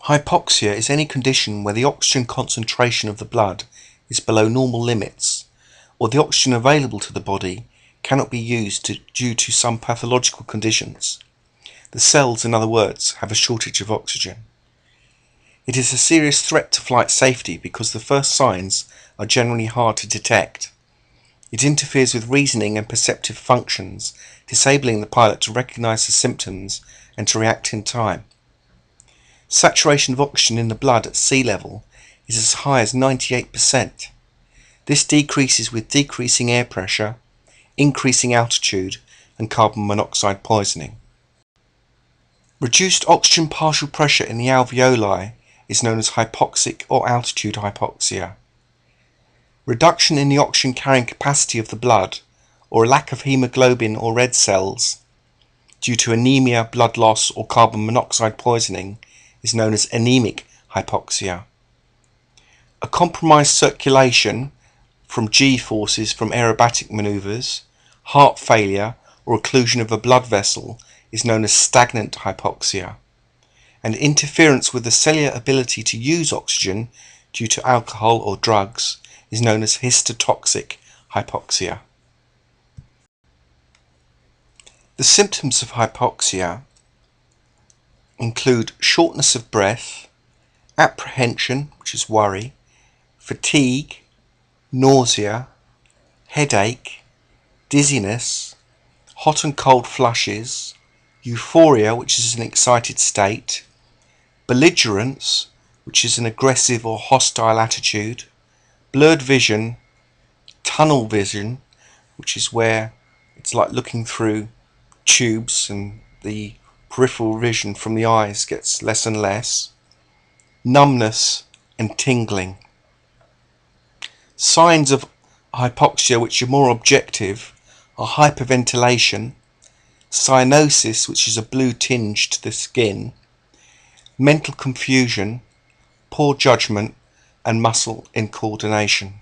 Hypoxia is any condition where the oxygen concentration of the blood is below normal limits, or the oxygen available to the body cannot be used due to some pathological conditions. The cells, in other words, have a shortage of oxygen. It is a serious threat to flight safety because the first signs are generally hard to detect. It interferes with reasoning and perceptive functions, disabling the pilot to recognize the symptoms and to react in time. Saturation of oxygen in the blood at sea level is as high as 98%. This decreases with decreasing air pressure, increasing altitude, and carbon monoxide poisoning. Reduced oxygen partial pressure in the alveoli is known as hypoxic or altitude hypoxia. Reduction in the oxygen carrying capacity of the blood, or a lack of hemoglobin or red cells due to anemia, blood loss, or carbon monoxide poisoning is known as anemic hypoxia. A compromised circulation from G forces from aerobatic maneuvers, heart failure, or occlusion of a blood vessel is known as stagnant hypoxia. And interference with the cellular ability to use oxygen due to alcohol or drugs is known as histotoxic hypoxia. The symptoms of hypoxia include shortness of breath, apprehension, which is worry, fatigue, nausea, headache, dizziness, hot and cold flushes, euphoria, which is an excited state, belligerence, which is an aggressive or hostile attitude, blurred vision, tunnel vision, which is where it's like looking through tubes and the peripheral vision from the eyes gets less and less, numbness and tingling. Signs of hypoxia which are more objective are hyperventilation, cyanosis, which is a blue tinge to the skin, mental confusion, poor judgment, and muscle incoordination.